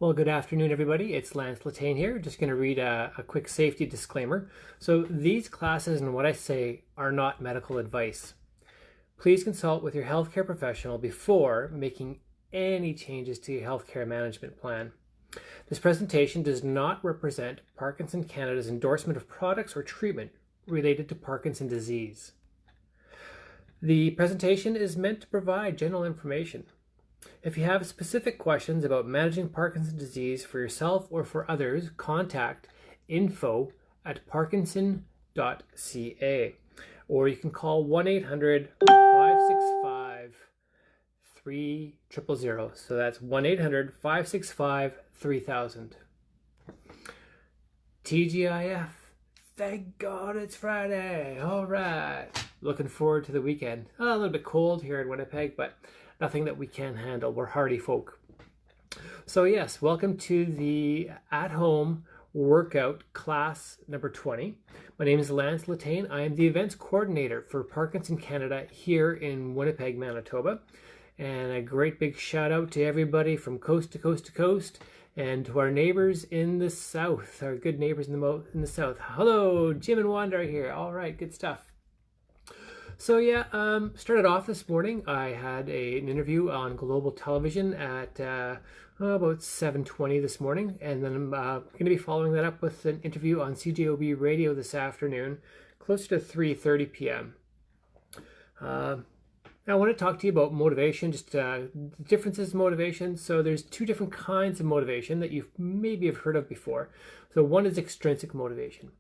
Well, good afternoon, everybody. It's Lance Letain here. Just going to read a quick safety disclaimer. So these classes and what I say are not medical advice. Please consult with your healthcare professional before making any changes to your healthcare management plan. This presentation does not represent Parkinson Canada's endorsement of products or treatment related to Parkinson's disease. The presentation is meant to provide general information. If you have specific questions about managing Parkinson's disease for yourself or for others, contact info@parkinson.ca, or you can call 1-800-565-3000. So that's 1-800-565-3000. TGIF. Thank God it's Friday. All right. Looking forward to the weekend. A little bit cold here in Winnipeg, but nothing that we can't handle. We're hardy folk. So yes, welcome to the at-home workout class number 20. My name is Lance Letain. I am the events coordinator for Parkinson Canada here in Winnipeg, Manitoba. And a great big shout out to everybody from coast to coast to coast, and to our neighbors in the south, our good neighbors in the south. Hello, Jim and Wanda are here. All right, good stuff. So yeah, started off this morning. I had an interview on global television at about 7:20 this morning, and then I'm going to be following that up with an interview on CJOB radio this afternoon, closer to 3:30 p.m. Now I want to talk to you about motivation, just differences in motivation. So there's two different kinds of motivation that you maybe have heard of before. So one is extrinsic motivation.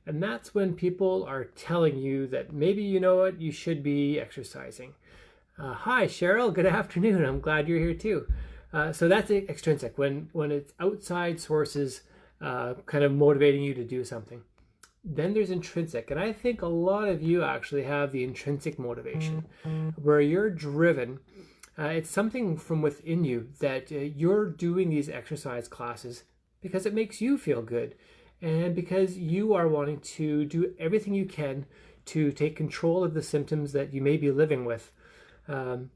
And that's when people are telling you that maybe you know what, you should be exercising. Hi, Cheryl. Good afternoon. I'm glad you're here too. So that's extrinsic, when it's outside sources kind of motivating you to do something. Then there's intrinsic, and I think a lot of you actually have the intrinsic motivation, where you're driven. It's something from within you that you're doing these exercise classes because it makes you feel good, and because you are wanting to do everything you can to take control of the symptoms that you may be living with, or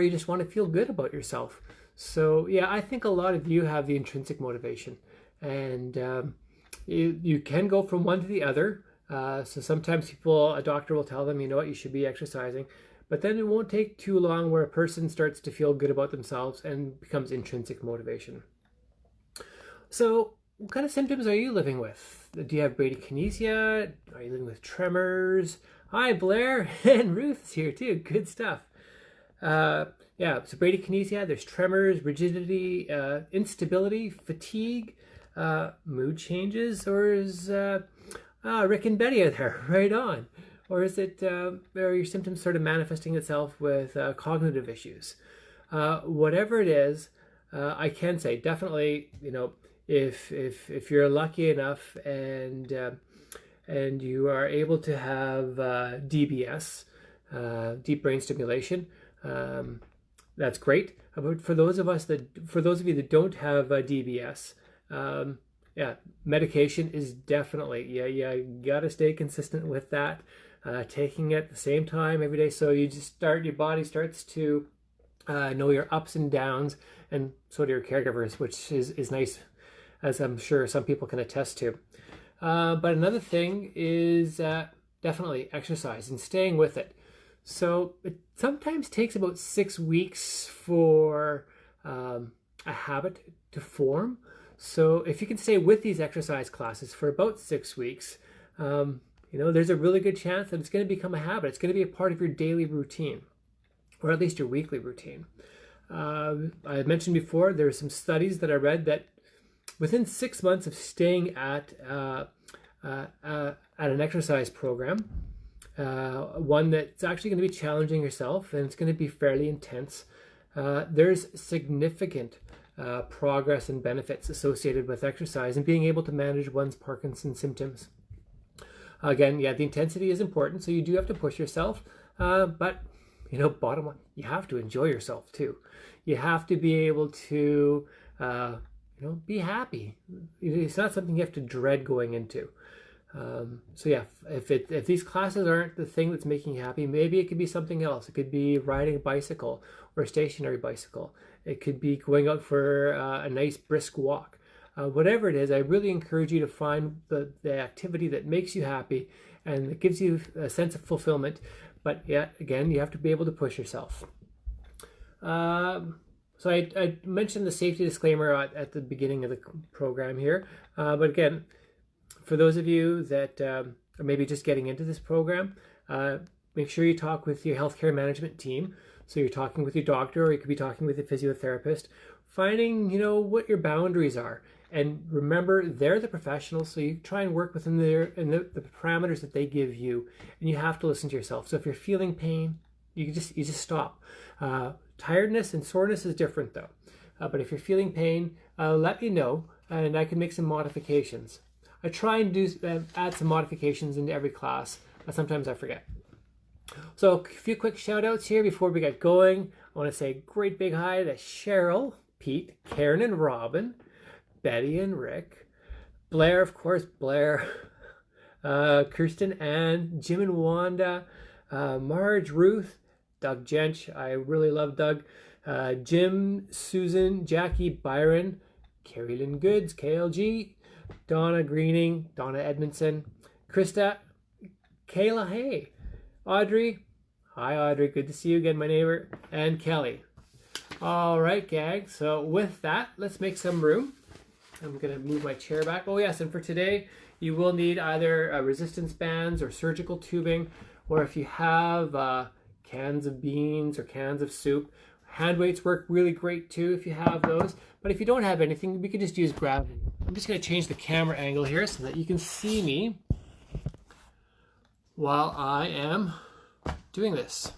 you just want to feel good about yourself. So yeah, I think a lot of you have the intrinsic motivation, and you can go from one to the other. So sometimes a doctor will tell them, you know what, you should be exercising. But then it won't take too long where a person starts to feel good about themselves and becomes intrinsic motivation. So what kind of symptoms are you living with? Do you have bradykinesia? Are you living with tremors? Hi, Blair, and Ruth's here too. Good stuff. Yeah, so bradykinesia, there's tremors, rigidity, instability, fatigue, mood changes, or is Rick and Betty are there? Right on. Or is it, are your symptoms sort of manifesting itself with cognitive issues? Whatever it is, I can say definitely, you know, if you're lucky enough and you are able to have DBS, deep brain stimulation, that's great. But for those of you that don't have DBS, yeah, medication is definitely, you gotta stay consistent with that, taking it at the same time every day. So your body starts to know your ups and downs, and so do your caregivers, which is nice, as I'm sure some people can attest to. But another thing is definitely exercise and staying with it. So it sometimes takes about 6 weeks for a habit to form. So if you can stay with these exercise classes for about 6 weeks, you know, there's a really good chance that it's going to become a habit. It's going to be a part of your daily routine, or at least your weekly routine. I mentioned before, there are some studies that I read that within 6 months of staying at an exercise program, one that's actually going to be challenging yourself, and it's going to be fairly intense, there's significant progress and benefits associated with exercise and being able to manage one's Parkinson's symptoms. Again, yeah, the intensity is important, so you do have to push yourself, but you know, bottom line, you have to enjoy yourself too. You have to be able to you know, be happy. It's not something you have to dread going into. So yeah, if these classes aren't the thing that's making you happy, maybe it could be something else. It could be riding a bicycle or a stationary bicycle. It could be going out for a nice brisk walk. Whatever it is, I really encourage you to find the activity that makes you happy and that gives you a sense of fulfillment. But yeah, again, you have to be able to push yourself. So I mentioned the safety disclaimer at the beginning of the program here. But again, for those of you that are maybe just getting into this program, make sure you talk with your healthcare management team. So you're talking with your doctor, or you could be talking with a physiotherapist, finding, what your boundaries are. And remember, they're the professionals, so you try and work within the parameters that they give you, and you have to listen to yourself. So if you're feeling pain, you just stop. Tiredness and soreness is different though. But if you're feeling pain, let me know, and I can make some modifications. I try and add some modifications into every class, but sometimes I forget. So a few quick shout outs here before we get going. I want to say great big hi to Cheryl, Pete, Karen and Robin, Betty and Rick, Blair, of course, Blair, Kirsten, Ann, Jim and Wanda, Marge, Ruth, Doug Jench, I really love Doug, Jim, Susan, Jackie, Byron, Carrie Lynn Goods, KLG, Donna Greening, Donna Edmondson, Krista, Kayla, hey, Audrey, hi Audrey, good to see you again, my neighbor, and Kelly. All right, gang, so with that, let's make some room. I'm going to move my chair back. Oh yes, and for today, you will need either resistance bands or surgical tubing, or if you have cans of beans or cans of soup. Hand weights work really great too if you have those. But if you don't have anything, we could just use gravity. I'm just going to change the camera angle here so that you can see me while I am doing this.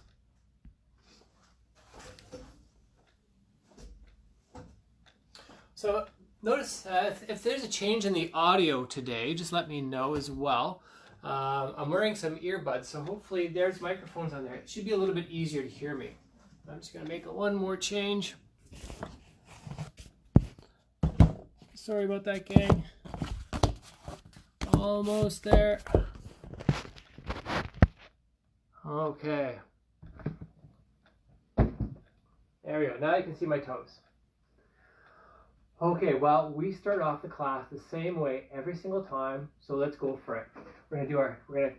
So notice if there's a change in the audio today, just let me know as well. I'm wearing some earbuds, so hopefully there's microphones on there. It should be a little bit easier to hear me. I'm just going to make one more change. Sorry about that, gang. Almost there. Okay. There we go. Now you can see my toes. Okay, well, we start off the class the same way every single time, so let's go for it. We're gonna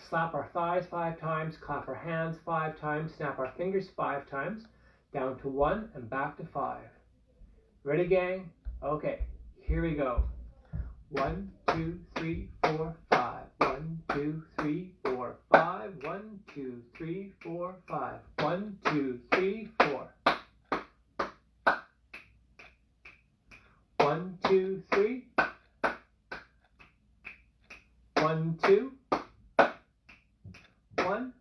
slap our thighs 5 times, clap our hands 5 times, snap our fingers 5 times, down to 1 and back to 5. Ready, gang? Okay, here we go. 1, 2, 3, 4, 5. 1, 2, 3, 4, 5. 1, 2, 3, 4, 5. 1, 2, 3, 4. 1, 2, 3. 1, 2. 1.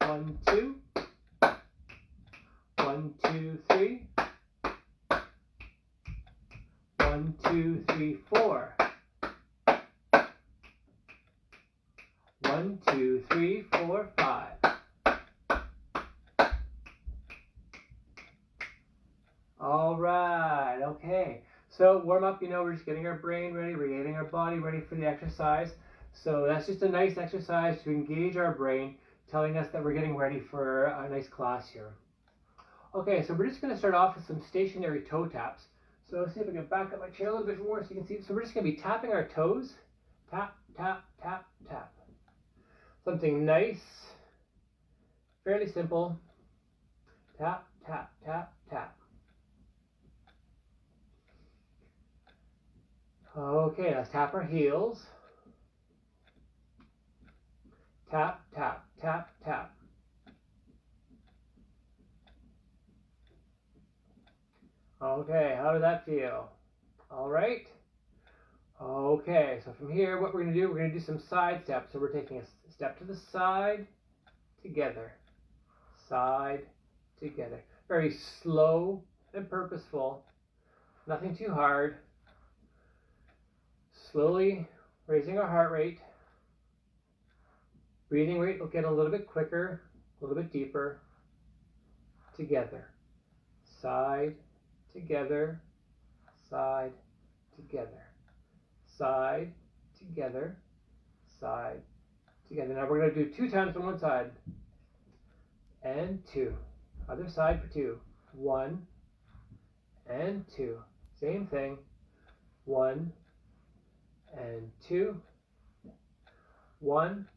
1, 2. 1, 2, 3. 1, 2, 3, 4. 1, 2, 3, 4, 5. All right, okay. So warm up, we're just getting our brain ready, we're getting our body ready for the exercise. So that's just a nice exercise to engage our brain, telling us that we're getting ready for a nice class here. Okay, so we're just going to start off with some stationary toe taps. So let's see if I can back up my chair a little bit more so you can see. So we're just going to be tapping our toes. Tap, tap, tap, tap. Something nice, fairly simple. Tap, tap, tap, tap. Okay, let's tap our heels. Tap, tap, tap, tap. Okay, how does that feel? All right. Okay, so from here, what we're going to do, we're going to do some side steps. So we're taking a step to the side, together, side, together. Very slow and purposeful. Nothing too hard. Slowly raising our heart rate. Breathing rate will get a little bit quicker, a little bit deeper. Together, side, together, side, together, side, together, side, together. Now we're going to do 2 times on one side. And 2. Other side for 2. 1, and 2. Same thing. 1 and 2. 1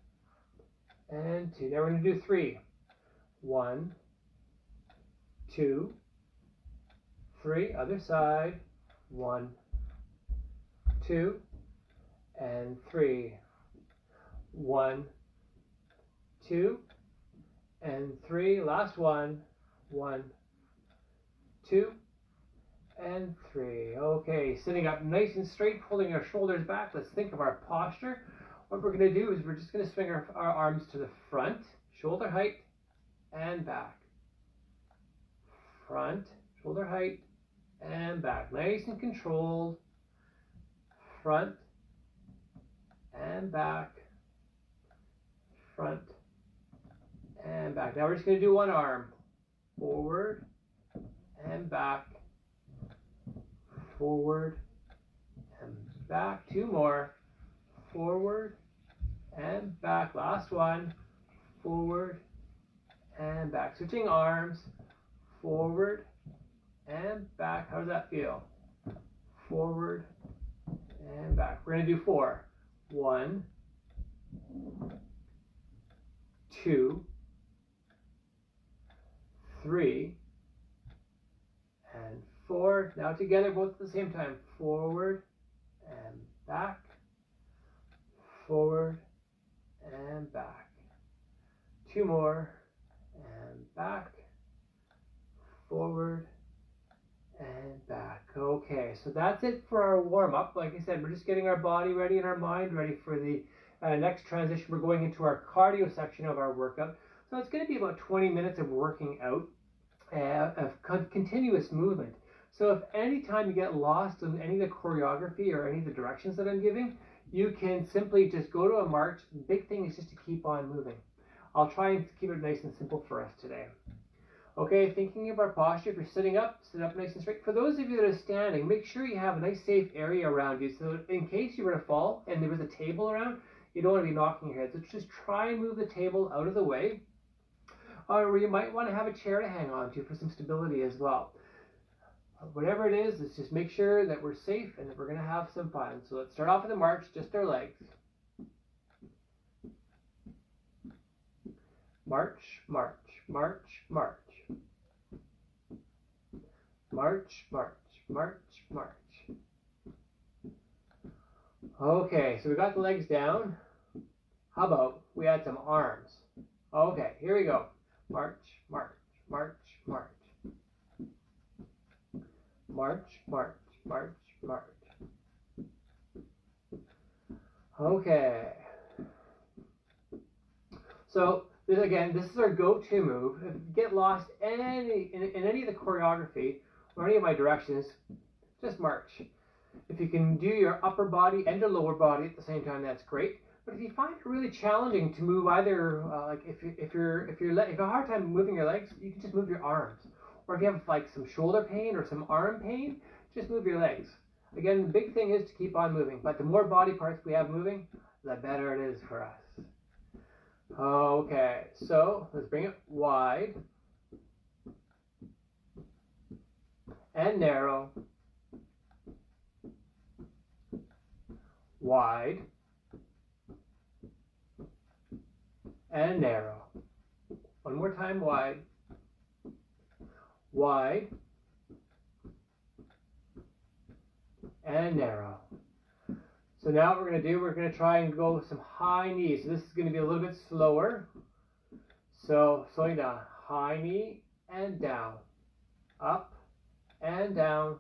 and 2. Now we're going to do 3. 1, 2, 3. Other side. 1, 2, and 3. 1, 2, and 3. Last one. 1, 2, and 3. Okay, sitting up nice and straight, pulling our shoulders back. Let's think of our posture. What we're going to do is we're just going to swing our arms to the front, shoulder height, and back. Front, shoulder height, and back. Nice and controlled. Front and back. Front and back. Now we're just going to do one arm. Forward and back. Forward and back. 2 more. Forward and back. Last one. Forward and back. Switching arms. Forward and back. How does that feel? Forward and back. We're going to do 4. 1, 2, 3, and 4. Now together, both at the same time. Forward and back. Forward and back. 2 more. And back. Forward and back. Okay, so that's it for our warm-up. Like I said, we're just getting our body ready and our mind ready for the next transition. We're going into our cardio section of our workout. So it's going to be about 20 minutes of working out of continuous movement. So if any time you get lost in any of the choreography or any of the directions that I'm giving, you can simply just go to a march. The big thing is just to keep on moving. I'll try and keep it nice and simple for us today. Okay, thinking of our posture, if you're sitting up, sit up nice and straight. For those of you that are standing, make sure you have a nice safe area around you so that in case you were to fall and there was a table around, you don't want to be knocking your head. So just try and move the table out of the way. Or you might want to have a chair to hang on to for some stability as well. Whatever it is, let's just make sure that we're safe and that we're going to have some fun. So let's start off with a march, just our legs. March, march, march, march. March, march, march, march. Okay, so we got the legs down. How about we add some arms? Okay, here we go. March, march, march, march. March, march, march, march. Okay. So again, this is our go-to move. If you get lost in any of the choreography or any of my directions, just march. If you can do your upper body and your lower body at the same time, that's great. But if you find it really challenging to move either, like if you have a hard time moving your legs, you can just move your arms. Or if you have like some shoulder pain or some arm pain, just move your legs. Again, the big thing is to keep on moving. But the more body parts we have moving, the better it is for us. Okay, so let's bring it wide and narrow. Wide and narrow. One more time, wide. Wide and narrow. So now what we're going to do, we're going to try and go with some high knees. So this is going to be a little bit slower. So slowing down. High knee and down. Up and down.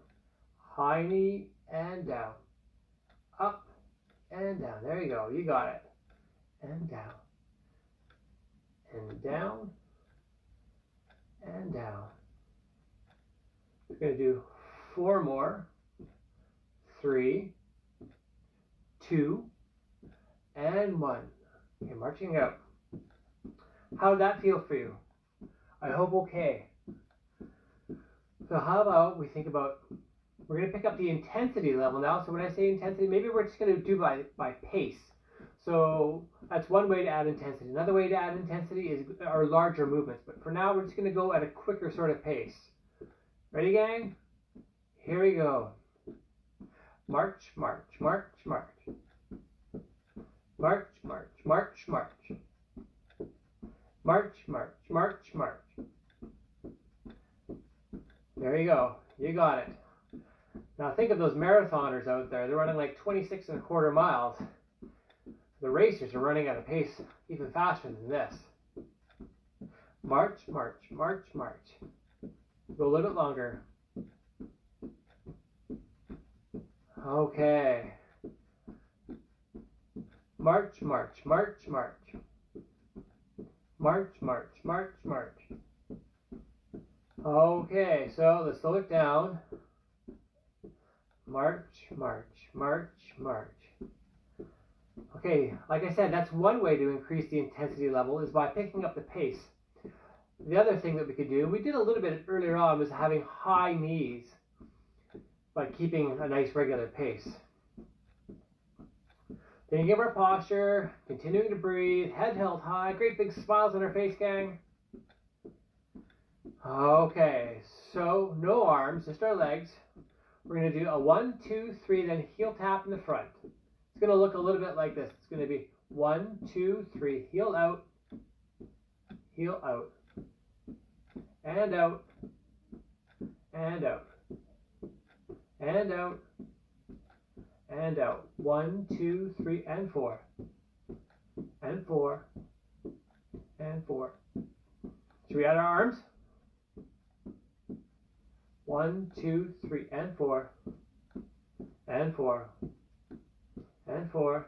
High knee and down. Up and down. There you go. You got it. And down. And down. And down. We're going to do 4 more. 3, 2, and 1. Okay, marching out. How did that feel for you? I hope okay. So how about we think about, we're going to pick up the intensity level now. So when I say intensity, maybe we're just going to do by pace. So that's one way to add intensity. Another way to add intensity is our larger movements. But for now, we're just going to go at a quicker sort of pace. Ready, gang? Here we go. March, march, march, march. March, march, march, march. March, march, march, march. There you go. You got it. Now think of those marathoners out there. They're running like 26.25 miles. The racers are running at a pace even faster than this. March, march, march, march. Go a little bit longer. Okay. March, march, march, march. March, march, march, march. Okay, so let's slow it down. March, march, march, march. Okay, like I said, that's one way to increase the intensity level is by picking up the pace. The other thing that we could do, we did a little bit earlier on, was having high knees by keeping a nice regular pace. Then you give our posture, continuing to breathe, head held high, great big smiles on our face, gang. Okay, so no arms, just our legs. We're going to do a 1, 2, 3, then heel tap in the front. It's going to look a little bit like this. It's going to be 1, 2, 3, heel out, and out, and out, and out, and out. 1, 2, 3, and 4, and 4, and 4. Should we add our arms? 1, 2, 3, and 4, and 4, and 4,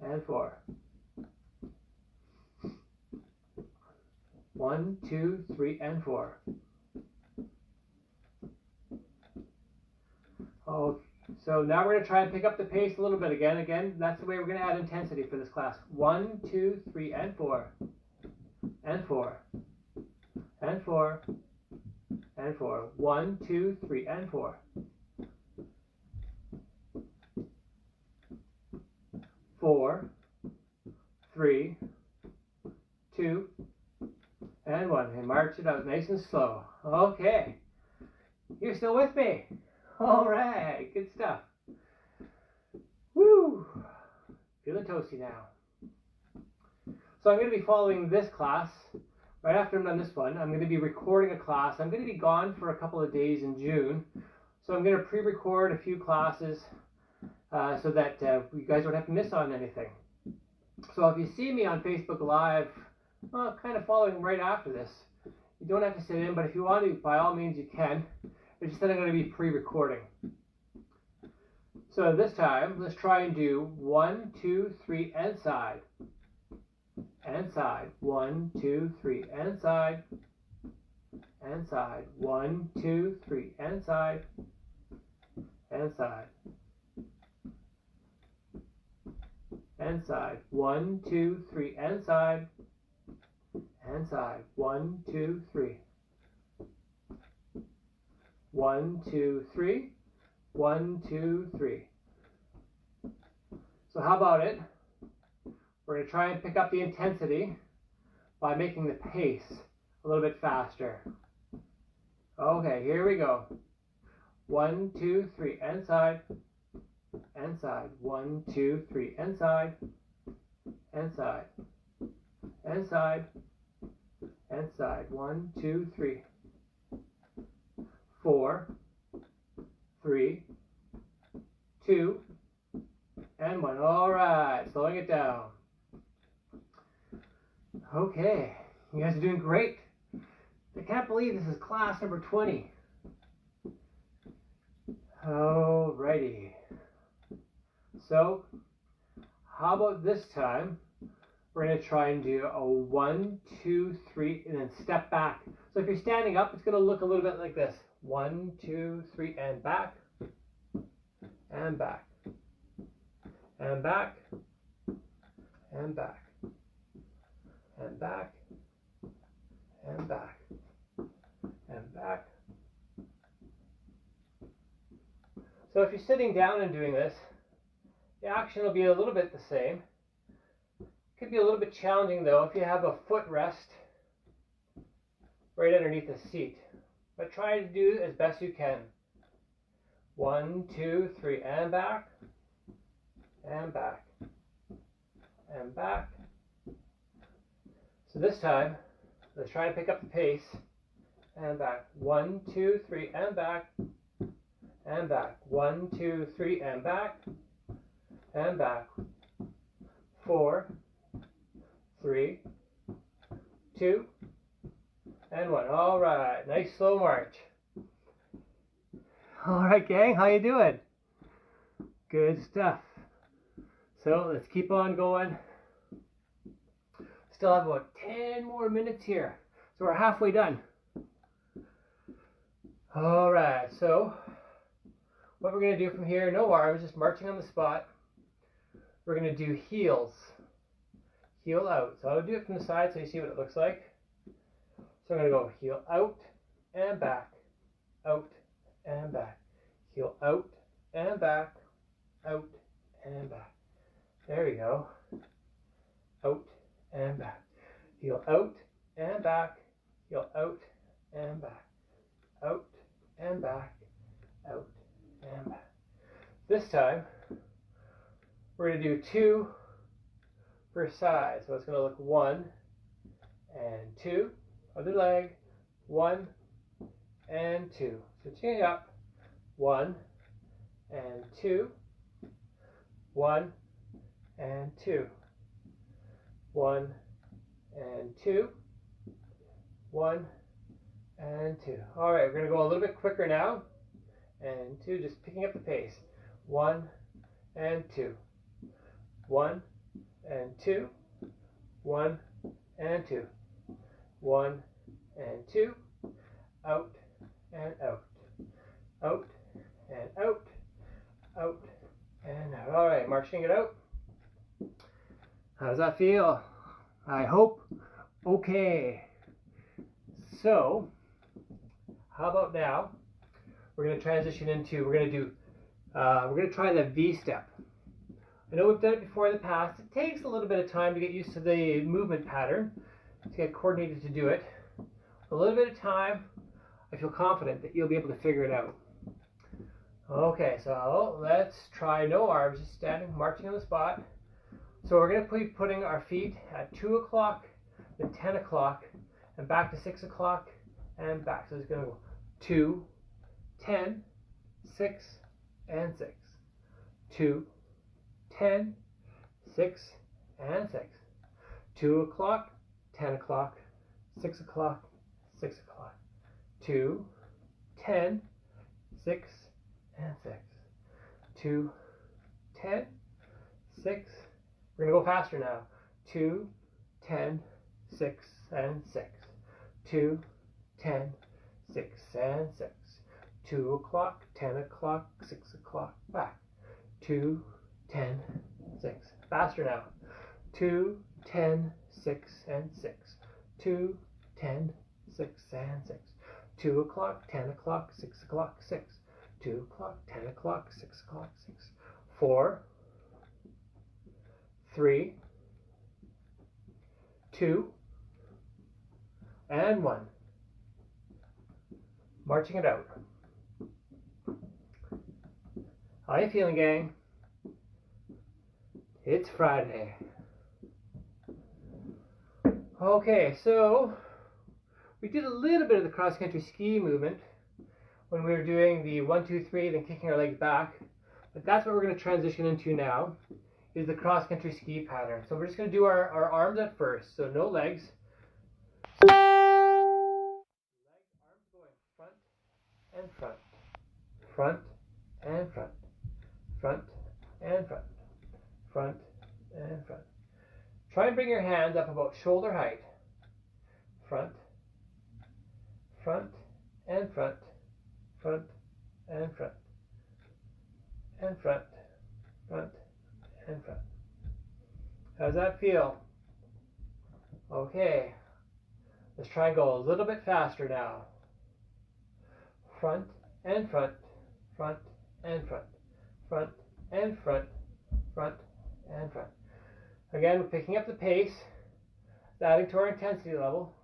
and 4. 1, 2, 3, and 4. Oh, so now we're going to try and pick up the pace a little bit again. Again, that's the way we're going to add intensity for this class. 1, 2, 3, and 4, and 4, and 4, and 4. 1, 2, 3, and 4. 4, 3, 2, and 1. And march it out nice and slow. Okay. You're still with me. All right. Good stuff. Woo. Feeling toasty now. So I'm going to be following this class. Right after I'm done this one, I'm going to be recording a class. I'm going to be gone for a couple of days in June. So I'm going to pre-record a few classes so that you guys don't have to miss on anything. So if you see me on Facebook Live, kind of following right after this, you don't have to sit in, but if you want to, by all means you can. It's just that I'm going to be pre-recording. So this time, let's try and do 1, 2, 3, and side. And side. 1, 2, 3, and side. And side. 1, 2, 3, and side. And side. And side. 1, 2, 3, and side. And side. 1, 2, 3. 1, 2, 3. 1, 2, 3. So how about it? We're going to try and pick up the intensity by making the pace a little bit faster. Okay, here we go. 1, 2, 3, and side. And side. 1, 2, 3, and side. And side. And side. And side. 1, 2, 3. 4, 3, 2, and 1. All right, slowing it down. Okay, you guys are doing great. I can't believe this is class number 20. Alrighty. So, how about this time? We're going to try and do a 1, 2, 3, and then step back. So if you're standing up, it's going to look a little bit like this. 1, 2, 3, and back. And back. And back. And back. And back. And back. And back. So if you're sitting down and doing this, the action will be a little bit the same. Could be a little bit challenging though if you have a footrest right underneath the seat. But try to do as best you can. 1, 2, 3, and back, and back, and back. So this time, let's try and pick up the pace, and back. 1, 2, 3, and back, and back. 1, 2, 3, and back, and back. 4, 3, 2, and 1. All right, nice slow march. All right, gang, how you doing? Good stuff. So let's keep on going. Still have about 10 more minutes here. So we're halfway done. All right, so what we're going to do from here, no arms, just marching on the spot. We're going to do heels. Heel out. So I'll do it from the side so you see what it looks like. So I'm going to go heel out and back, out and back. Heel out and back, out and back. There we go. Out and back. Heel out and back, heel out and back, out and back, out and back. This time, we're going to do 2 per side. So it's going to look 1 and 2. Other leg, 1 and 2. So chain up, 1 and 2, 1 and 2, 1 and 2, 1 and 2. All right, we're going to go a little bit quicker now. And 2, just picking up the pace. 1 and 2, 1 and 2, 1 and 2, 1 and 2, out and out, out and out, out and out. All right, marching it out. How does that feel? I hope okay. So, how about now? We're going to transition into, we're going to try the V step. I know we've done it before in the past. It takes a little bit of time to get used to the movement pattern, to get coordinated to do it. A little bit of time, I feel confident that you'll be able to figure it out. Okay, so let's try no arms, just standing, marching on the spot. So we're going to be putting our feet at 2 o'clock, then 10 o'clock, and back to 6 o'clock, and back. So it's going to go 2, 10, 6, and 6. 2, 10, 6, and 6. 2 o'clock, 10 o'clock, 6 o'clock, 6 o'clock. 2, 10, 6, and 6. 2, 10, 6. We're going to go faster now. 2, 10, 6, and 6. 2, 10, 6, and 6. 2 o'clock, 10 o'clock, 6 o'clock, back. 2, 10, 6. Faster now. 2, 10, 6, and 6. 2, 10, 6, and 6. 2 o'clock, 10 o'clock, 6 o'clock, 6. 2 o'clock, 10 o'clock, 6 o'clock, 6. 4, 3, 2, and 1. Marching it out. How are you feeling, gang? It's Friday. Okay, so we did a little bit of the cross-country ski movement when we were doing the 1, 2, 3, then kicking our legs back. But that's what we're going to transition into now, is the cross-country ski pattern. So we're just going to do our arms at first. So no legs. Legs, arms going front and front, front and front, front and front, front and front. Try and bring your hands up about shoulder height. Front, front and front, front and front, and front, front and front. How does that feel? Okay, let's try and go a little bit faster now. Front and front, front and front, front and front, front and front. Again, we're picking up the pace, adding to our intensity level.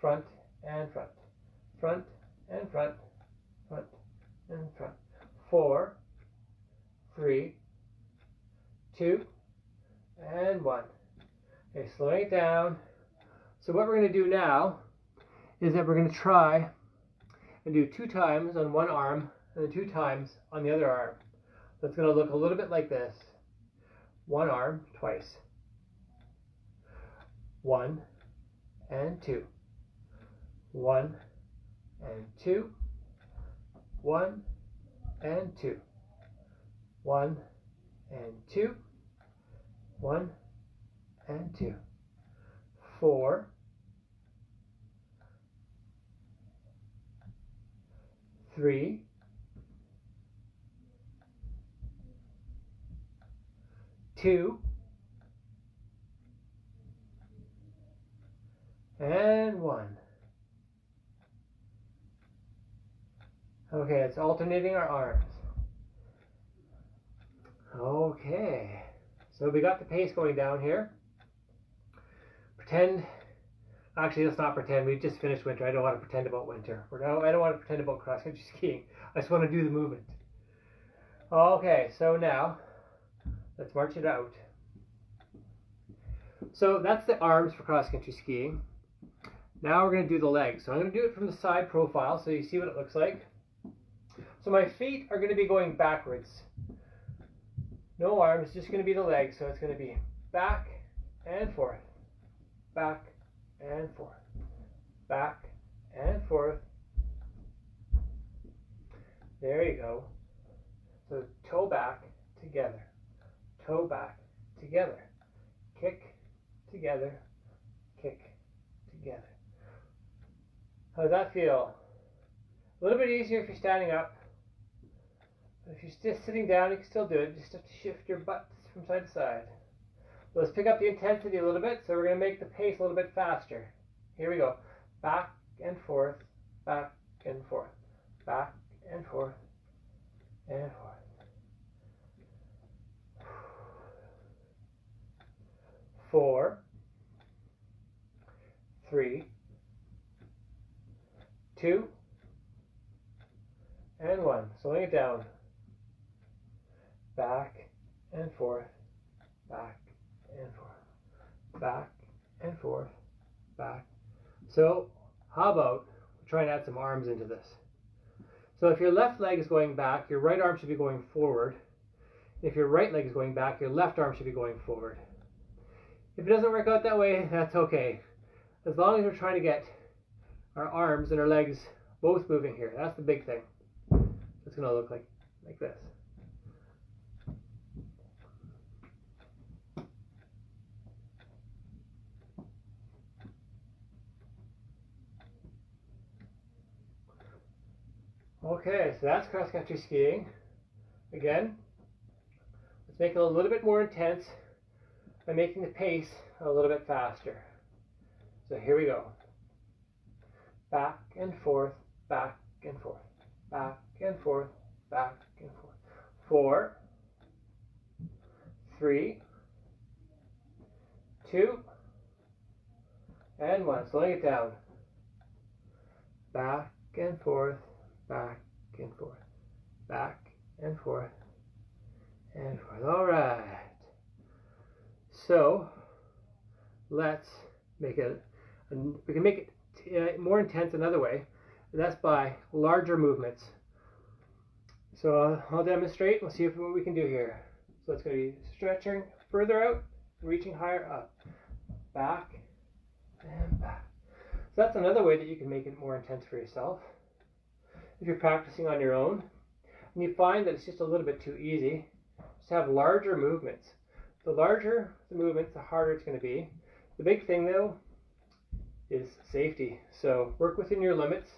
Front and front, front and front, front and front. 4, 3, 2, and 1. Okay, slowing it down. So what we're going to do now is that we're going to try and do 2 times on one arm and then 2 times on the other arm. So it's going to look a little bit like this. One arm twice. 1 and 2. 1 and 2. 1 and 2. 1 and 2. 1 and 2. 4. 3. 2. And 1. Okay, it's alternating our arms. Okay, so we got the pace going down here. Actually let's not pretend, we just finished winter. I don't want to pretend about winter. I don't want to pretend about cross-country skiing. I just want to do the movement. Okay, so now let's march it out. So that's the arms for cross-country skiing. Now we're going to do the legs. So I'm going to do it from the side profile so you see what it looks like. So my feet are going to be going backwards. No arms, just going to be the legs. So it's going to be back and forth, back and forth, back and forth. There you go. So toe back together, toe back together, kick together, kick together. How does that feel? A little bit easier if you're standing up. But if you're just sitting down, you can still do it. You just have to shift your butt from side to side. So let's pick up the intensity a little bit. So we're going to make the pace a little bit faster. Here we go. Back and forth, back and forth, back and forth, and forth. 4, 3, 2, and 1. Slowing it down. Back and forth, back and forth, back and forth, back. So how about we try and add some arms into this? So if your left leg is going back, your right arm should be going forward. If your right leg is going back, your left arm should be going forward. If it doesn't work out that way, that's okay. As long as we're trying to get our arms and our legs both moving here. That's the big thing. It's going to look like this. Okay, so that's cross-country skiing. Again, let's make it a little bit more intense by making the pace a little bit faster. So here we go. Back and forth, back and forth, back and forth, back and forth. 4, 3, 2, and 1. Slowing it down. Back and forth, back and forth, back and forth, and forth. All right. So let's make it, we can make it more intense another way, and that's by larger movements. So I'll demonstrate. We'll see what we can do here. So it's going to be stretching further out, reaching higher up, back and back. So that's another way that you can make it more intense for yourself. If you're practicing on your own and you find that it's just a little bit too easy, just have larger movements. The larger the movements, the harder it's going to be. The big thing though is safety. So work within your limits.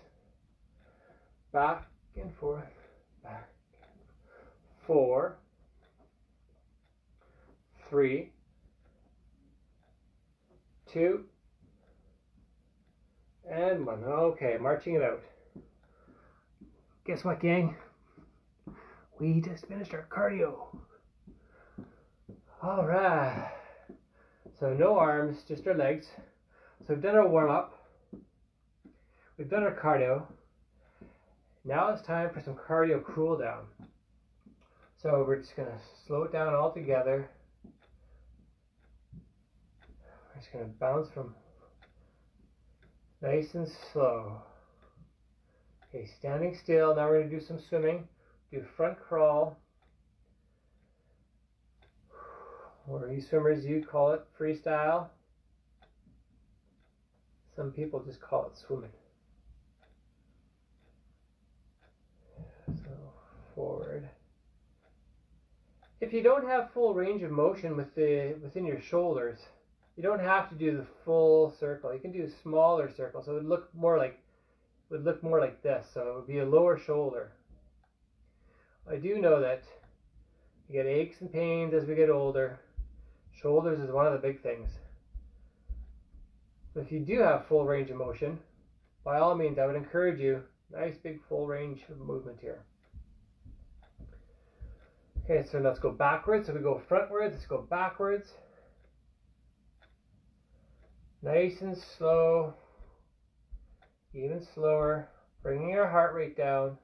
Back and forth, back. 4, 3, 2, and 1. Okay, marching it out. Guess what, gang? We just finished our cardio. All right. So no arms, just our legs. So we've done our warm-up. We've done our cardio. Now it's time for some cardio cool down. So we're just going to slow it down altogether. We're just going to bounce from nice and slow. Okay, standing still. Now we're going to do some swimming. Do front crawl. Or you swimmers, you call it freestyle. Some people just call it swimming. So forward. If you don't have full range of motion within your shoulders, you don't have to do the full circle. You can do a smaller circle, so it would look more like this. So it would be a lower shoulder. I do know that you get aches and pains as we get older. Shoulders is one of the big things. If you do have full range of motion, by all means, I would encourage you, nice big full range of movement here. Okay, so let's go backwards. So we go frontwards, let's go backwards. Nice and slow, even slower, bringing our heart rate down.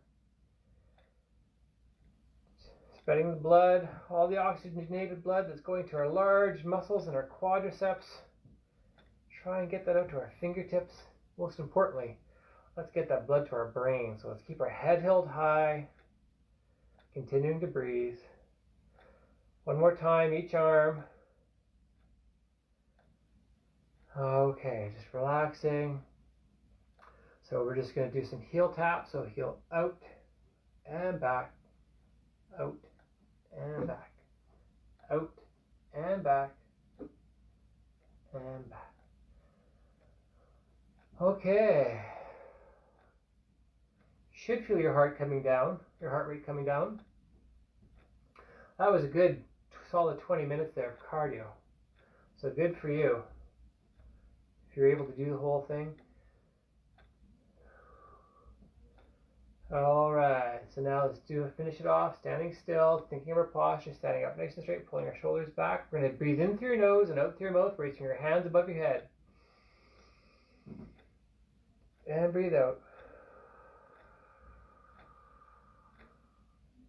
Spreading the blood, all the oxygenated blood that's going to our large muscles and our quadriceps. Try and get that out to our fingertips. Most importantly, let's get that blood to our brain. So let's keep our head held high, continuing to breathe. One more time, each arm. Okay, just relaxing. So we're just going to do some heel taps. So heel out and back, out and back, out and back, and back. Okay. You should feel your heart coming down, your heart rate coming down. That was a good solid 20 minutes there of cardio. So good for you. If you're able to do the whole thing. Alright, so now let's finish it off, standing still, thinking of our posture, standing up nice and straight, pulling our shoulders back. We're going to breathe in through your nose and out through your mouth, raising your hands above your head. And breathe out.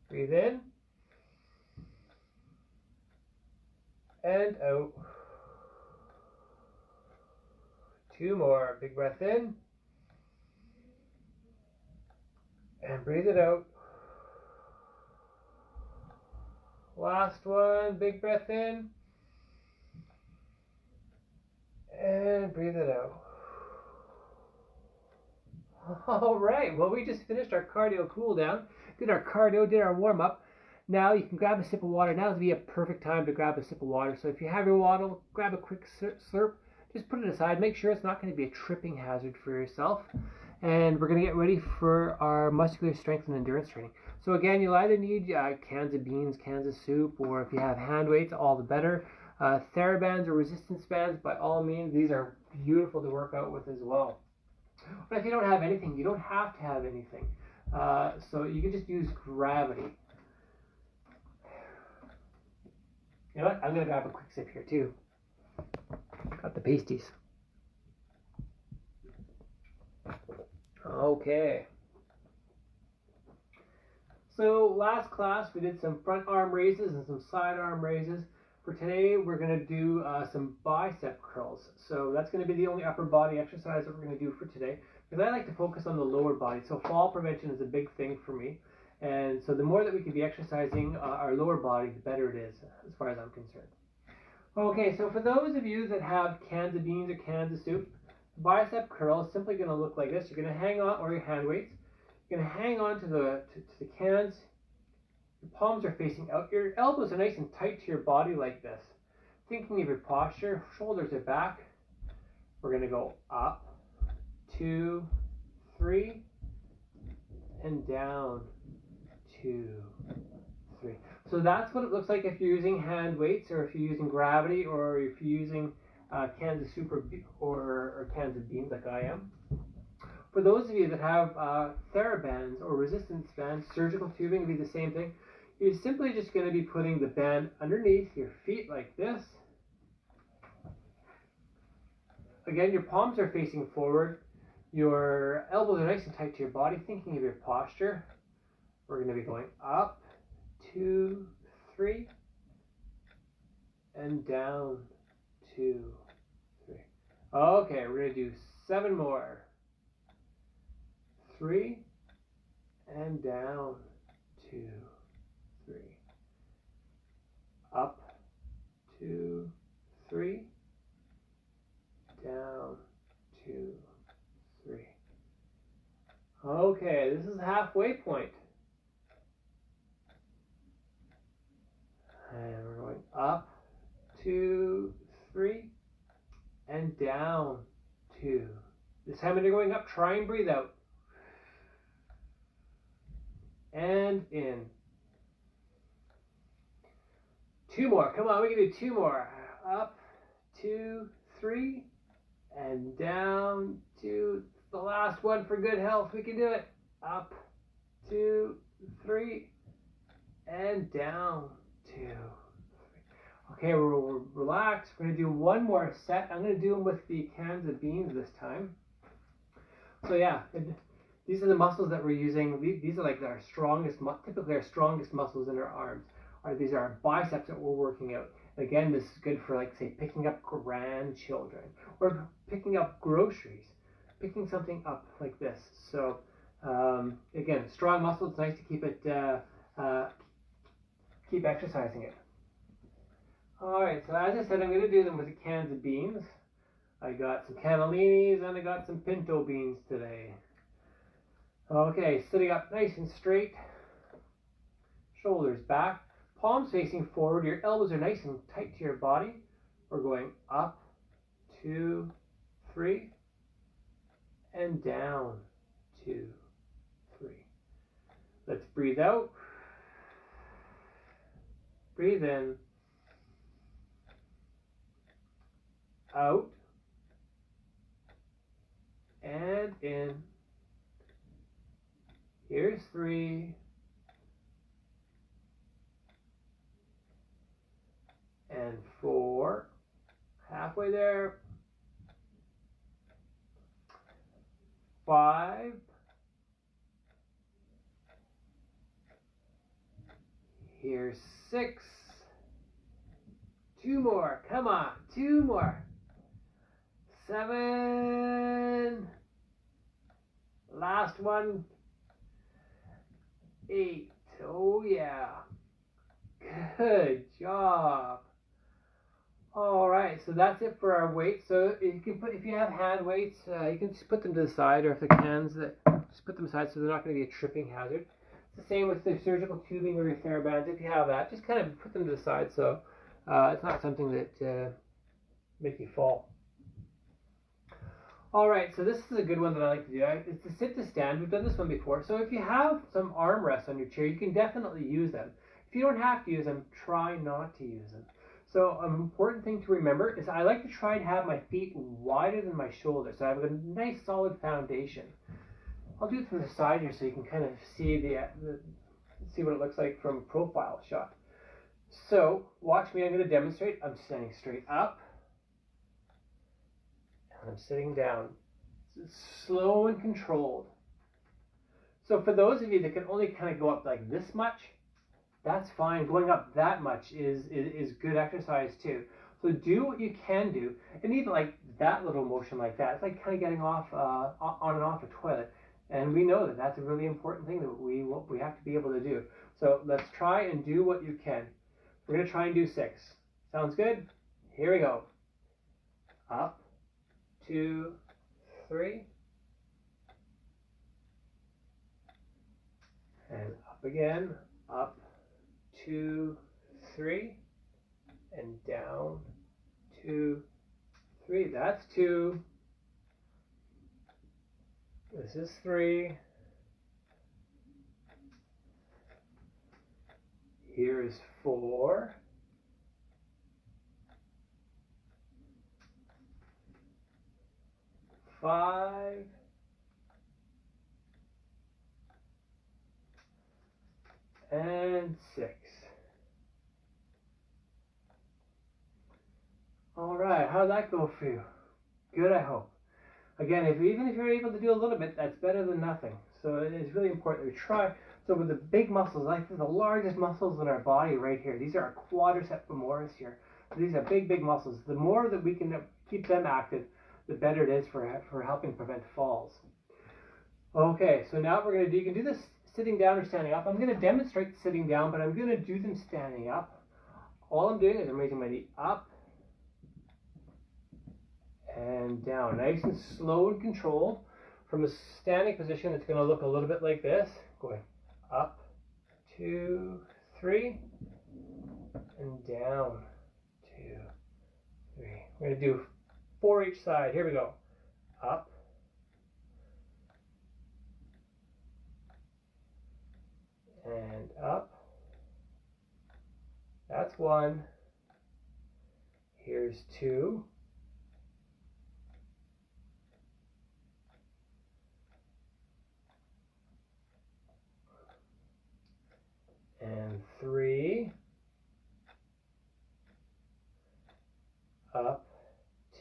Breathe in. And out. Two more. Big breath in. And breathe it out. Last one. Big breath in. And breathe it out. All right. Well, we just finished our cardio cool down. Did our cardio, did our warm up. Now you can grab a sip of water. Now would be a perfect time to grab a sip of water. So if you have your water, grab a quick slurp. Just put it aside. Make sure it's not going to be a tripping hazard for yourself. And we're going to get ready for our muscular strength and endurance training. So again, you'll either need cans of beans, cans of soup, or if you have hand weights, all the better. TheraBands or resistance bands, by all means, these are beautiful to work out with as well. But if you don't have anything, you don't have to have anything. So you can just use gravity. You know what? I'm going to grab a quick sip here too. Got the pasties. Okay. So last class we did some front arm raises and some side arm raises. For today we're going to do some bicep curls. So that's going to be the only upper body exercise that we're going to do for today, because I like to focus on the lower body. So fall prevention is a big thing for me. And so the more that we can be exercising our lower body, the better it is, as far as I'm concerned. Okay, so for those of you that have cans of beans or cans of soup, bicep curl is simply going to look like this. You're going to hang on, or your hand weights. You're going to hang on to the cans. Your palms are facing out. Your elbows are nice and tight to your body like this. Thinking of your posture, shoulders are back. We're going to go up, 2, 3, and down, 2, 3. So that's what it looks like if you're using hand weights, or if you're using gravity, or if you're using cans of soup or cans of beans like I am. For those of you that have TheraBands or resistance bands, surgical tubing would be the same thing. You're simply just going to be putting the band underneath your feet like this. Again, your palms are facing forward. Your elbows are nice and tight to your body, thinking of your posture. We're going to be going up, 2, 3, and down, 2, 3. Okay, we're going to do 7 more. 3, and down, 2, 3. Up, 2, 3, down, 2, 3. Okay, this is the halfway point. And we're going up, 2, 3, and down, 2. This time when you're going up, try and breathe out. And in. 2 more. Come on, we can do 2 more. Up, 2, 3, and down, 2. The last one for good health. We can do it. Up, 2, 3, and down, 2, 3. Okay, we'll relax. We're going to do 1 more set. I'm going to do them with the cans of beans this time. So yeah, these are the muscles that we're using. These are like our strongest, typically our strongest muscles in our arms. These are our biceps that we're working out. Again, this is good for, like, say, picking up grandchildren or picking up groceries, picking something up like this. So again, strong muscle. It's nice to keep it, keep exercising it. All right. So as I said, I'm going to do them with the cans of beans. I got some cannellinis and I got some pinto beans today. Okay, sitting up nice and straight, shoulders back, palms facing forward. Your elbows are nice and tight to your body. We're going up, 2, 3, and down, 2, 3. Let's breathe out. Breathe in. Out. And in. Here's 3. And 4. Halfway there. 5. Here's 6. 2 more. Come on. 2 more. 7. Last one. 8. Oh yeah. Good job. All right, so that's it for our weights. So you can put, if you have hand weights, you can just put them to the side, or if the cans, just put them aside so they're not going to be a tripping hazard. It's the same with the surgical tubing or your TheraBands. If you have that, just kind of put them to the side so it's not something that make you fall. All right, so this is a good one that I like to do. It's the sit to stand. We've done this one before. So if you have some armrests on your chair, you can definitely use them. If you don't have to use them, try not to use them. So an important thing to remember is I like to try and have my feet wider than my shoulders, so I have a nice solid foundation. I'll do it from the side here so you can kind of see see what it looks like from a profile shot. So watch me. I'm going to demonstrate. I'm standing straight up. I'm sitting down. It's slow and controlled. So for those of you that can only kind of go up like this much, that's fine. Going up that much is good exercise too. So do what you can do, and even like that little motion like that, it's like kind of getting off on and off a toilet. And we know that that's a really important thing that we have to be able to do. So let's try and do what you can. We're going to try and do 6. Sounds good? Here we go. Up, 2, 3, and up again. Up, 2, 3, and down, 2, 3. That's 2. This is 3. Here is 4. 5. And 6. All right, how'd that go for you? Good, I hope. Again, even if you're able to do a little bit, that's better than nothing. So it's really important that we try. So with the big muscles, like the largest muscles in our body right here, these are our quadriceps femoris here. So these are big, big muscles. The more that we can keep them active, the better it is for helping prevent falls. Okay, so now we're going to do, you can do this sitting down or standing up. I'm going to demonstrate sitting down, but I'm going to do them standing up. All I'm doing is I'm raising my knee up and down, nice and slow and controlled. From a standing position, it's going to look a little bit like this, going up, 2, 3, and down, 2, 3. We're going to do 4 each side. Here we go. Up, and up. That's 1. Here's 2. And 3. Up,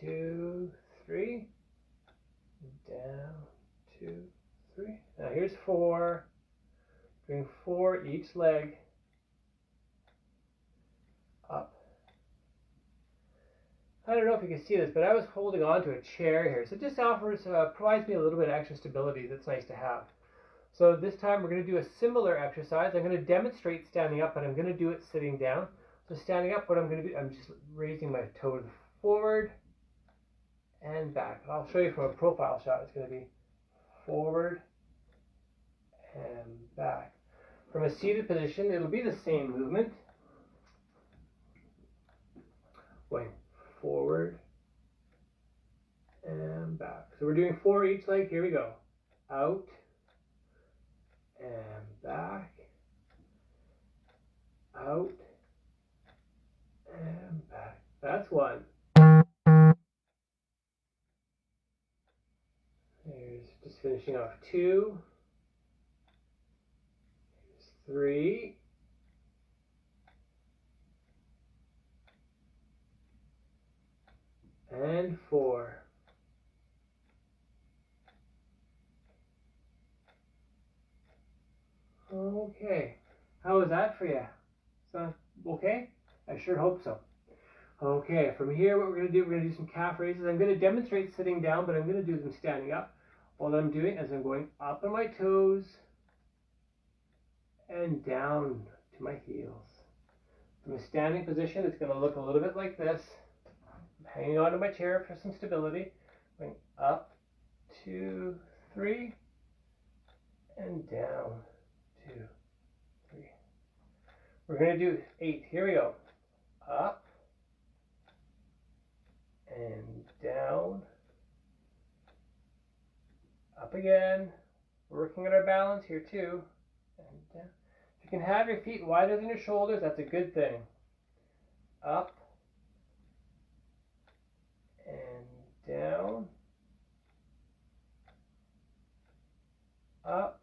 2, 3. Down, 2, 3. Now here's 4. Doing 4 each leg. Up. I don't know if you can see this, but I was holding on to a chair here. So it just provides me a little bit of extra stability that's nice to have. So this time we're going to do a similar exercise. I'm going to demonstrate standing up, but I'm going to do it sitting down. So standing up, what I'm going to do, I'm just raising my toes forward and back. I'll show you from a profile shot. It's going to be forward and back. From a seated position, it'll be the same movement. Going forward and back. So we're doing 4 each leg. Here we go. Out and back. Out and back. That's 1. There's just finishing off 2. 3. And 4. Okay. How was that for you? Sound okay? I sure hope so. Okay, from here what we're going to do, we're going to do some calf raises. I'm going to demonstrate sitting down, but I'm going to do them standing up. All I'm doing is I'm going up on my toes and down to my heels. From a standing position, it's going to look a little bit like this. I'm hanging onto my chair for some stability. Going up, 2, 3, and down, 2, 3. We're going to do 8. Here we go. Up and down. Up again. Working on our balance here too. And down. If you can have your feet wider than your shoulders, that's a good thing. Up and down. Up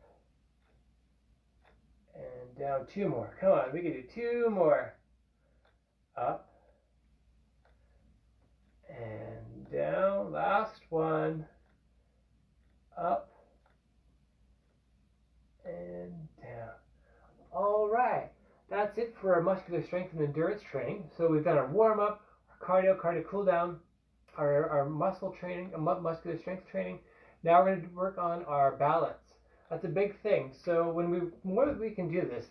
and down. 2 more. Come on, we can do 2 more. Up and down. Last one. Up and down. All right. That's it for our muscular strength and endurance training. So we've done our warm-up, our cardio cool down, our muscle training, muscular strength training. Now we're going to work on our balance. That's a big thing. So more that we can do this,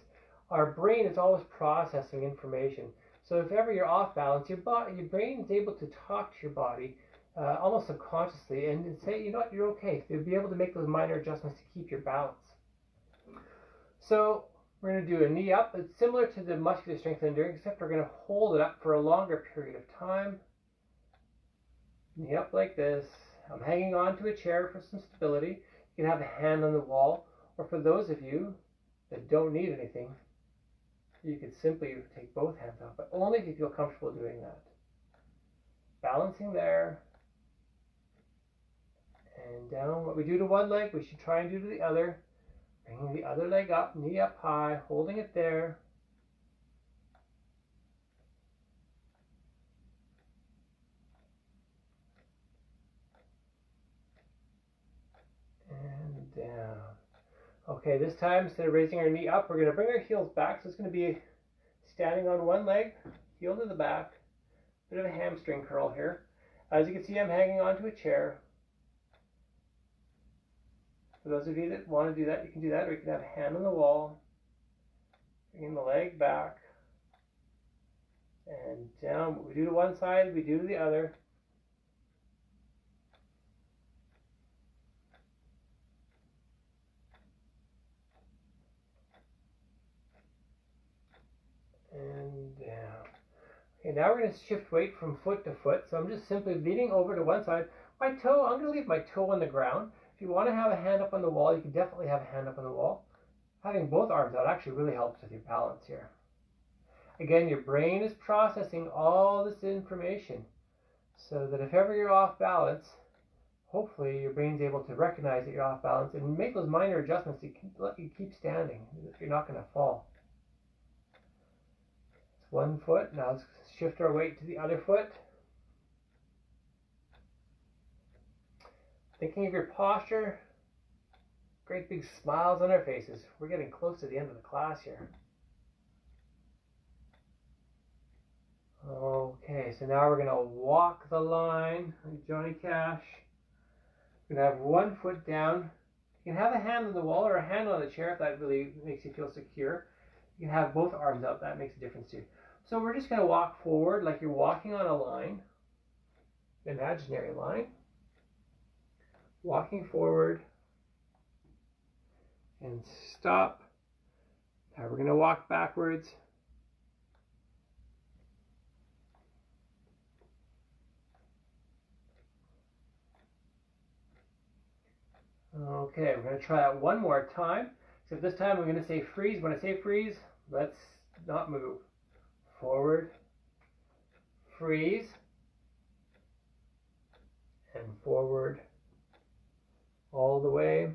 our brain is always processing information. So if ever you're off balance, your brain is able to talk to your body almost subconsciously and say, you know what, you're okay. They'll be able to make those minor adjustments to keep your balance. So we're going to do a knee up. It's similar to the muscular strength and endurance, except we're going to hold it up for a longer period of time. Knee up like this. I'm hanging on to a chair for some stability. You can have a hand on the wall, or for those of you that don't need anything, you could simply take both hands off, but only if you feel comfortable doing that. Balancing there and down. What we do to one leg, we should try and do to the other. Bringing the other leg up, knee up high, holding it there. down. Okay, this time instead of raising our knee up, we're going to bring our heels back. So it's going to be standing on one leg, heel to the back, bit of a hamstring curl here. As you can see, I'm hanging onto a chair. For those of you that want to do that, you can do that, or you can have a hand on the wall, bringing the leg back, and down. What we do to one side, we do to the other. And down. Okay, now we're going to shift weight from foot to foot. So I'm just simply leaning over to one side. My toe, I'm going to leave my toe on the ground. If you want to have a hand up on the wall, you can definitely have a hand up on the wall. Having both arms out actually really helps with your balance here. Again, your brain is processing all this information so that if ever you're off balance, hopefully your brain's able to recognize that you're off balance and make those minor adjustments to let you keep standing if you're not going to fall. It's one foot. Now let's shift our weight to the other foot. Thinking of your posture, great big smiles on our faces. We're getting close to the end of the class here. Okay, so now we're going to walk the line like Johnny Cash. We're going to have one foot down. You can have a hand on the wall or a hand on the chair if that really makes you feel secure. You can have both arms up. That makes a difference too. So we're just going to walk forward like you're walking on a line, an imaginary line. Walking forward and stop. Now we're going to walk backwards. Okay, we're going to try that one more time. Except this time I'm going to say freeze. When I say freeze, let's not move. Forward, freeze, and forward all the way.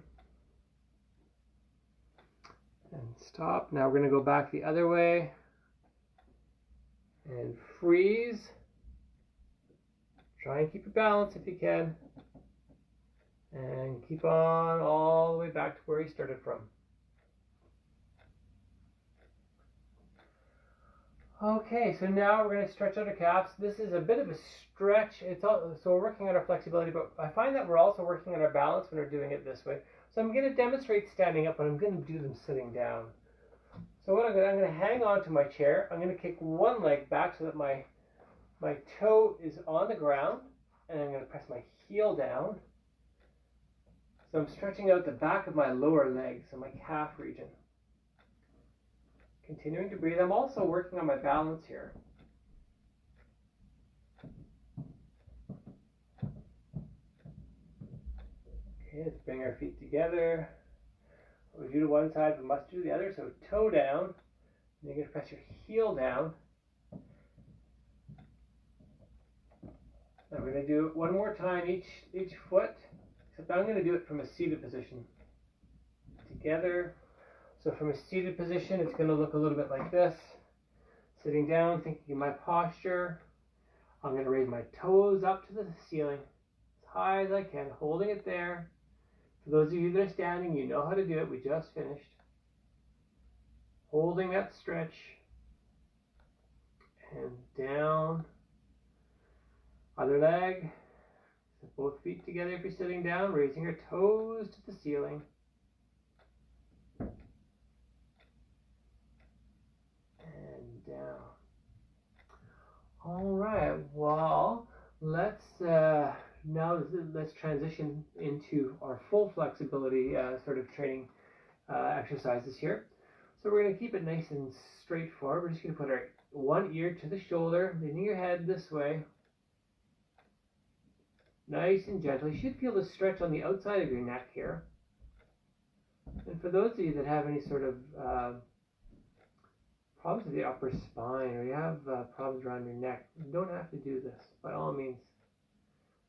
And stop. Now we're going to go back the other way. And freeze. Try and keep your balance if you can. And keep on all the way back to where you started from. Okay, so now we're going to stretch out our calves. This is a bit of a stretch. So we're working on our flexibility, but I find that we're also working on our balance when we're doing it this way. So I'm going to demonstrate standing up, but I'm going to do them sitting down. So what I'm going to hang on to my chair. I'm going to kick one leg back so that my toe is on the ground, and I'm going to press my heel down. So I'm stretching out the back of my lower leg, so my calf region. Continuing to breathe. I'm also working on my balance here. Okay, let's bring our feet together. What we do to one side, we must do the other. So toe down. And you're going to press your heel down. Now we're going to do it one more time each foot. Except I'm going to do it from a seated position. Together. So from a seated position, it's going to look a little bit like this. Sitting down, thinking of my posture. I'm going to raise my toes up to the ceiling as high as I can, holding it there. For those of you that are standing, you know how to do it. We just finished. Holding that stretch. And down. Other leg. So both feet together if you're sitting down, raising your toes to the ceiling. Down. All right. Well, let's transition into our full flexibility sort of training exercises here. So we're going to keep it nice and straightforward. We're just going to put our one ear to the shoulder, leaning your head this way. Nice and gentle. You should feel the stretch on the outside of your neck here. And for those of you that have any sort of problems with the upper spine, or you have problems around your neck, you don't have to do this. By all means,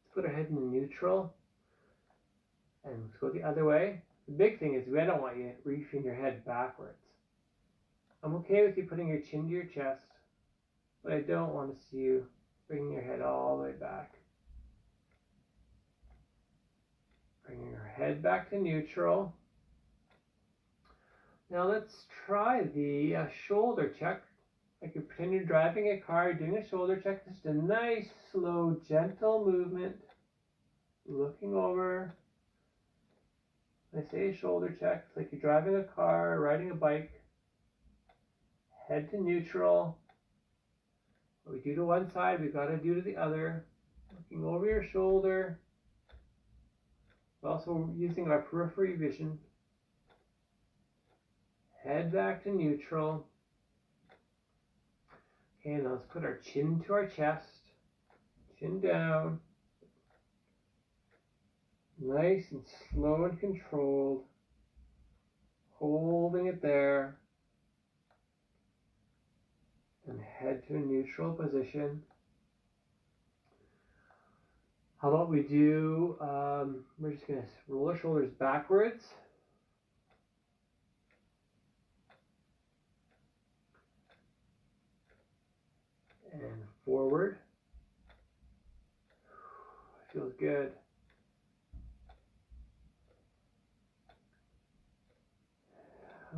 let's put our head in neutral and let's go the other way. The big thing is I don't want you reaching your head backwards. I'm okay with you putting your chin to your chest, but I don't want to see you bringing your head all the way back. Bringing our head back to neutral. Now let's try the shoulder check. Like you pretend you're driving a car, doing a shoulder check. Just a nice, slow, gentle movement. Looking over. When I say a shoulder check, it's like you're driving a car, riding a bike. Head to neutral. What we do to one side, we've got to do to the other. Looking over your shoulder. Also using our periphery vision. Head back to neutral. Okay, now let's put our chin to our chest. Chin down. Nice and slow and controlled. Holding it there. And head to a neutral position. How about we do, we're just going to roll our shoulders backwards. And forward. Feels good.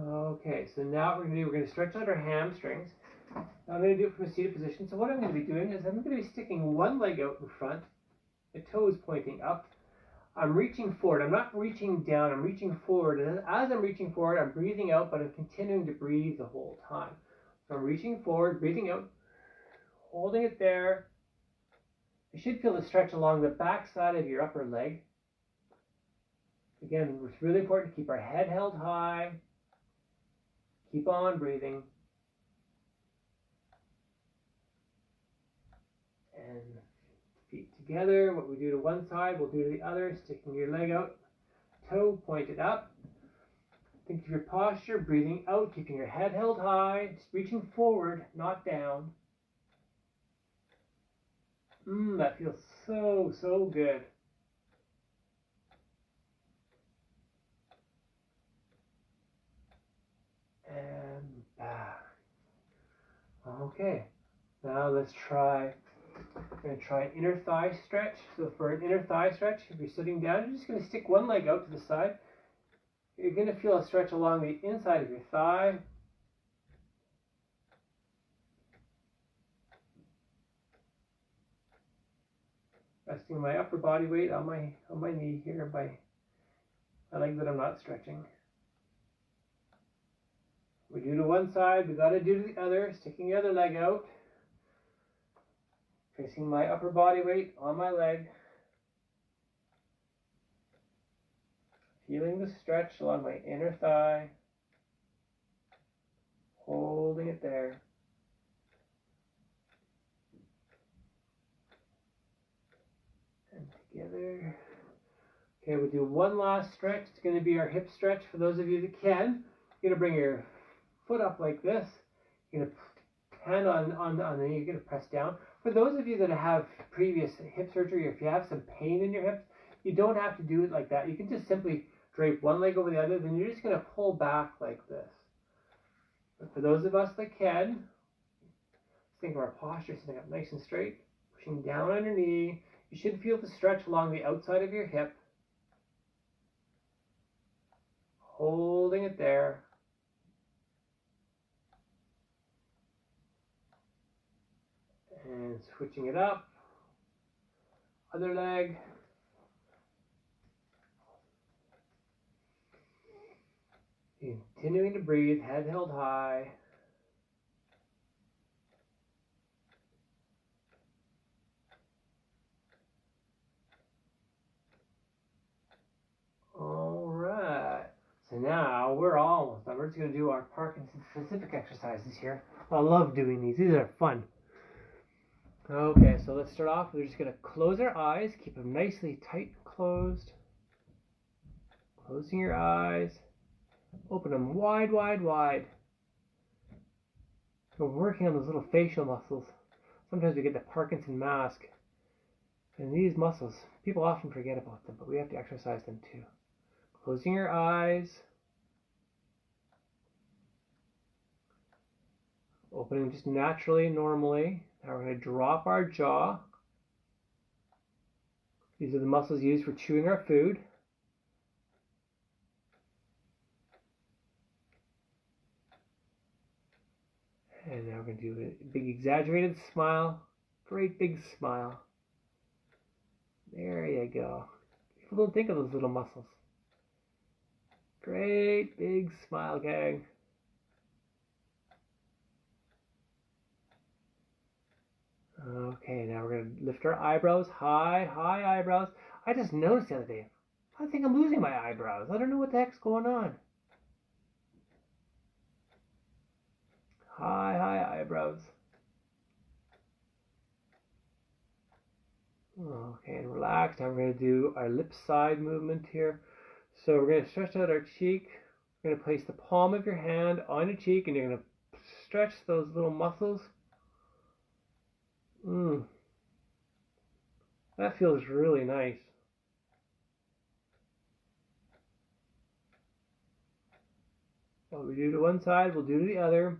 Okay, so now we're going to stretch out our hamstrings. Now I'm going to do it from a seated position. So what I'm going to be doing is I'm going to be sticking one leg out in front, the toes pointing up. I'm reaching forward. I'm not reaching down. I'm reaching forward. And as I'm reaching forward, I'm breathing out, but I'm continuing to breathe the whole time. So I'm reaching forward, breathing out, holding it there. You should feel the stretch along the back side of your upper leg. Again, it's really important to keep our head held high. Keep on breathing. And feet together. What we do to one side, we'll do to the other. Sticking your leg out, toe pointed up. Think of your posture, breathing out, keeping your head held high, just reaching forward, not down. That feels so, so good. And back. Okay, now let's try. We're going to try an inner thigh stretch. So for an inner thigh stretch, if you're sitting down, you're just going to stick one leg out to the side. You're going to feel a stretch along the inside of your thigh. Resting my upper body weight on my knee here, my leg that I'm not stretching. We do to one side, we got to do to the other, sticking the other leg out. Placing my upper body weight on my leg. Feeling the stretch along my inner thigh. Holding it there. And together. Okay, we'll do one last stretch. It's going to be our hip stretch for those of you that can. You're going to bring your foot up like this. You're going to hand on the knee. You're going to press down. For those of you that have previous hip surgery, or if you have some pain in your hips, you don't have to do it like that. You can just simply drape one leg over the other, then you're just going to pull back like this. But for those of us that can, think of our posture sitting up nice and straight, pushing down on your knee. You should feel the stretch along the outside of your hip. Holding it there. And switching it up. Other leg. Continuing to breathe, head held high. All right. So now we're almost done. We're just going to do our Parkinson's specific exercises here. I love doing these. These are fun. Okay, so let's start off. We're just going to close our eyes. Keep them nicely tight and closed. Closing your eyes. Open them wide, wide, wide. We're working on those little facial muscles. Sometimes we get the Parkinson mask. And these muscles, people often forget about them, but we have to exercise them too. Closing your eyes. Opening just naturally, normally. Now we're going to drop our jaw. These are the muscles used for chewing our food. And now we're going to do a big exaggerated smile. Great big smile. There you go. People don't think of those little muscles. Great big smile, gang. Okay, now we're going to lift our eyebrows. High eyebrows. I just noticed the other day, I think I'm losing my eyebrows. I don't know what the heck's going on. High eyebrows. Okay, and relax. Now we're going to do our lip side movement here. So we're going to stretch out our cheek. We're going to place the palm of your hand on your cheek, and you're going to stretch those little muscles. That feels really nice. What we do to one side, we'll do to the other.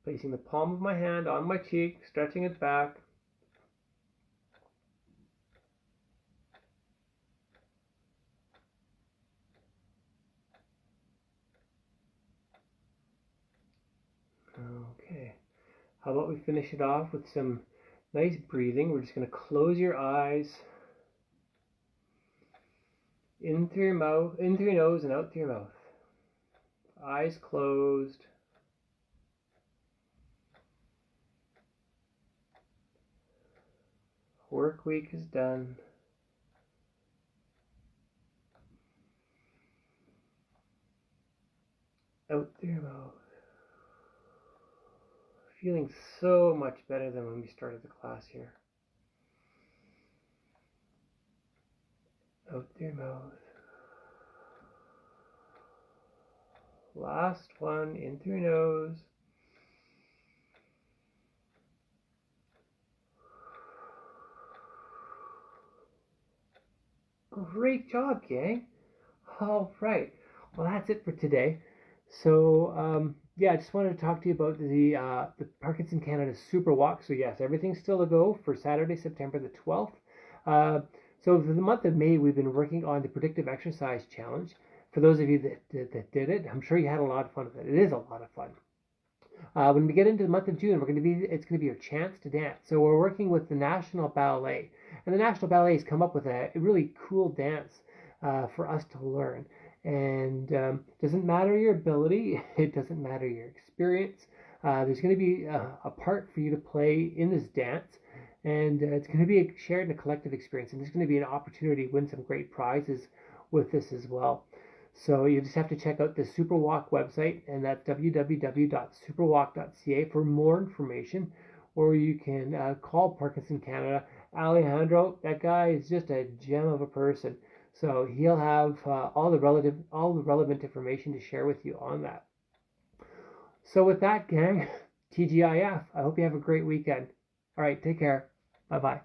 Placing the palm of my hand on my cheek, stretching it back. Okay. How about we finish it off with some nice breathing. We're just going to close your eyes. In through your mouth, in through your nose and out through your mouth. Eyes closed. Work week is done. Out through your mouth. Feeling so much better than when we started the class here. Out through your mouth. Last one, in through your nose. Great job, gang. All right. Well, that's it for today. So, yeah, I just wanted to talk to you about the Parkinson Canada Super Walk. So, yes, everything's still a go for Saturday, September the 12th. So, for the month of May, we've been working on the Predictive Exercise Challenge. For those of you that did it, I'm sure you had a lot of fun with it. It is a lot of fun. When we get into the month of June, it's going to be your chance to dance. So we're working with the National Ballet, and the National Ballet has come up with a really cool dance for us to learn. And it doesn't matter your ability, it doesn't matter your experience. There's going to be a part for you to play in this dance, and it's going to be a shared and a collective experience. And there's going to be an opportunity to win some great prizes with this as well. So you just have to check out the Superwalk website, and that's www.superwalk.ca for more information, or you can call Parkinson Canada. Alejandro, that guy is just a gem of a person. So he'll have all the relevant information to share with you on that. So with that, gang, TGIF, I hope you have a great weekend. All right, take care. Bye-bye.